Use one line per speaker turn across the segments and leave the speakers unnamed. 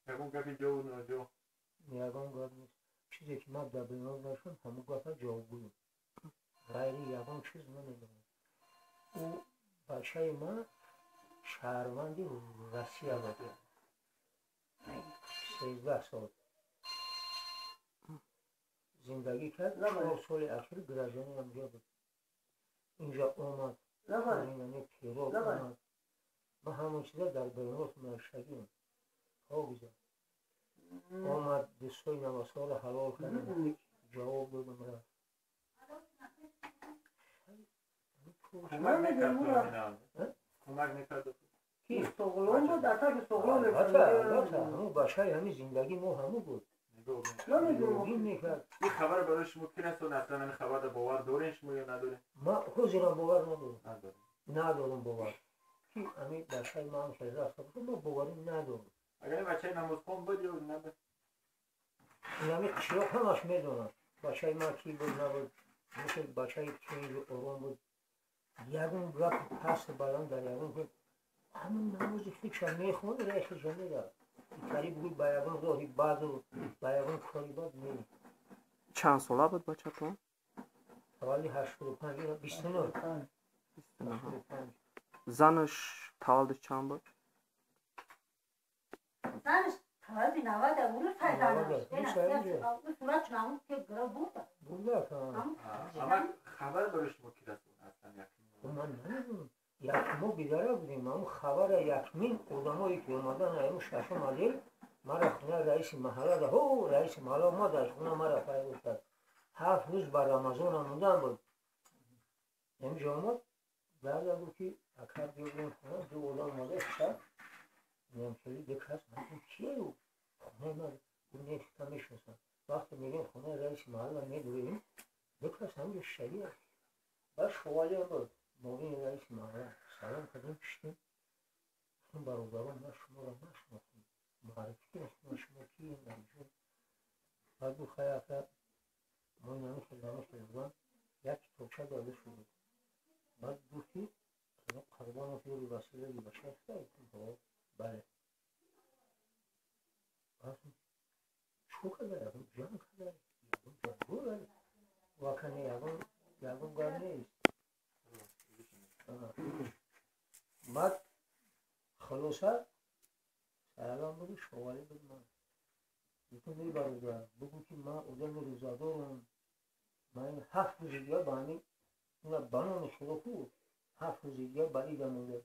یکم گفتی جو نه جو.
یگان گفت نیست. چیزی که ما در بینام داشتم همه گفت جاوگوی. غیری یگان چیز نمیدونم. او بچه ما شهروندی روسیه بوده. 13 سال زندگی کرد. 4 سال اخیر گرازانی همجا بود. اینجا اومد. یعنی تیرور اومد. ما همون چیزا در بیانات مرشدیم. بگذار. اومد دستوی نمازها رو حلال کنیم. جواب دادم رفت.
کمک نکرد. کمک نکرد.
کی؟
سوغلان بود. اصلا سوغلان
البته همون بچه همین زندگی ما همون بود. نمیدونم میکرد.
این خبر برایش ممکن است و اصلا این خبر رو باور دارین شما یا ندارین؟
ما خودم باور ندارم باور. کی همین بچه ما هم که رفته بود ما باوری ندارم.
اگر این بچه نمازخوان بود یا نبود؟
این همین چرا همش میدونم. بچه ما کی بود نبود. مثل بچه که اینجا آرام بود. یکم گفت پس برام در یکم گفت همون نمازی فکر میخوند رئیس جمهور قریب بود با یکم راهی بعد و با یکم کاری بعد می.
چند ساله بود بچه‌تون؟
حوالی 85 یا 29.
زنش تولدش چند بود؟
زنش تولد 90 اون پیدانش. اون صورت نمود که گرا بود.
بوده
اما خبر برایش ممکن است اصلا یکی.
من نمیدونم. ما بیداره بودیم. اما خبر یکمین آدمایی که اومدن ایمون ششم علیل مرا خونه رئیس محله ده. رئیس محله اومد از خونه مرا پیدا کرد. 7 روز بر رمضان موندن بود. اینجا اومد بعد بود که اکر بیرون خونه دو آدم اومده شد. نمی‌شدی دکاس من کیه او؟ خونه من اون نیستا میشناسم. وقتی میریم خونه رئیس محله میدویم دکاس همین شریعه. باش خواهی بود. موقعی رئیس محله سلام کردیم پیشتیم. اون برادران ما شما را نشناختیم. معرفی کردیم شما کیه نمی‌شد. بعد دو خیلی اکر ما نمی‌شدیم. یک توچه داده شد. بعد گفتی قربان فیل وسیله بشه خیلی بله. چو کده یکم جان کده یکم جان بوده. واکنه یکم گار نیست. بعد خلاصه سلام بودی شوالی بود من. یکم می برادر بگو که من آدم روزادارم. من 7 روز دیگه با همین اون بانون شروع بود. 7 روز دیگه برای دموده.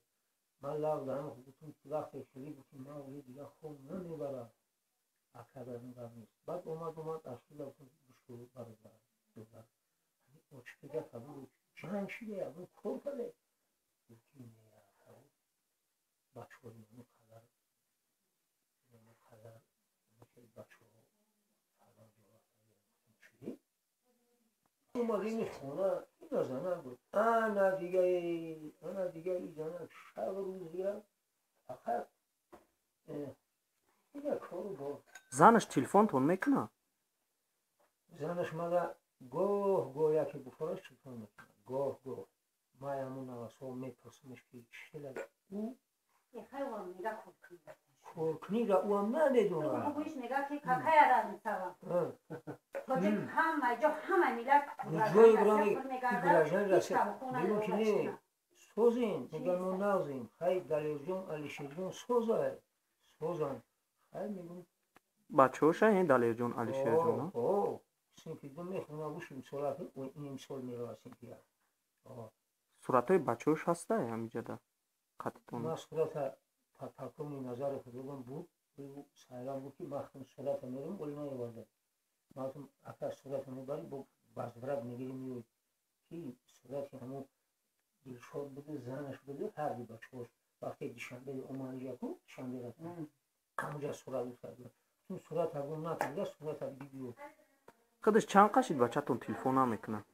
من لب دارم خودتون وقتی شدی بودیم من اولی دیگه خوب نمیبرم. اکبر نیست. بعد اومد اصلی لبتون بشکر برادر دوباره. همین اچه دیگه قبول جنگ شده یکم کور کرده. یکی نیه قبول بچه ها اینو قدر مثل بچه ها فلان جواب چیدی؟ اومدیم خونه این زنه بود. انا دیگه ای زنه شب روز دیگه فقط دیگه کارو با
زنش تلفنتون میکنه؟
زنش مگه گاه یکی بخورش تلفن میکنه. گاه ما همون نواسا میپرسمش که چی لگه او
خیلی نگاه
کورکنی را او هم نمیدونه.
تو بویش نگاه که کاکای را میسوام. تو دیگه همه میلاد
جایی برامی گراجان رسید. بیرون که نی سوزین نگه ما نوزین. خیلی دلیر جون علیشی جون سوزن. خیلی میگون
بچه هاشه این دلیر جون علیشیر جون؟
سینکی دو میخونه بوش امسال و این امسال میره سینکی ها.
صورت های بچه هاش هسته همینجا ده؟ خطتون؟
ما صورت تکرمی نظر خودم بود. سایران بود که مختم صورت میریم ولی نایورده. مختم اکر صورت میبری با بازبرد میگیریم میوید. که صورت همون دلشاد بوده زنش بوده هر بی بچه هاش. وقتی دیشنبه اومانجا کن شنبه رفتن. همونجا صورت بود کرده. چون صورت همون نکنده صورت هم دیگه
خودش چند قشید بچه‌تون تلفن هم میکنه؟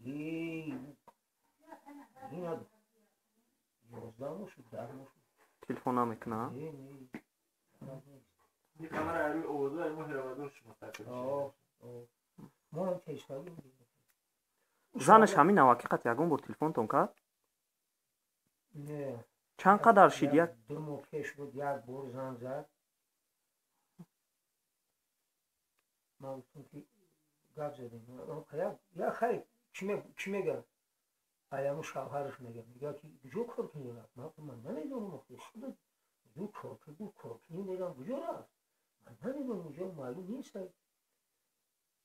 این 11 مشد 10 مشد
تلفن هم میکنه؟
این کامرا روی اوضاع ما هروادوش مستقل شده.
ما هم تشکیل
زنش همین وقت یکم بار تلفنتون کرد؟
نه
چند قدر شد؟ یک
2 ماه پیش بود یک بار زنگ زد. ما گفتم که گپ زدیم یا خیلی چی میگه ایامو شوهرش میگه که کجا کار کنی رفت من نمیدونم مختص شده کجا کار کنی میرم کجا رفت من نمیدونم کجا معلوم نیست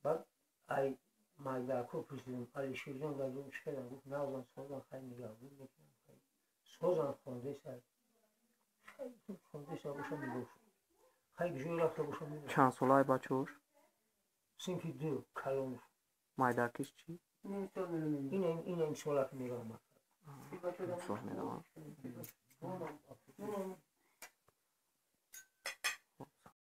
بعد ای مایداکو پرسیدم علی شیرجان گفتم چی کردن گفت نه سازن خیلی نگهداری میکنم سازن خونده سر خیلی خونده سر باشم میگفت خیلی کجا رفته باشم میگفت
چند سالای بچه‌ش
سنفی دو کلانش
مایداکیش چی
این سالت میگم
سال میدونم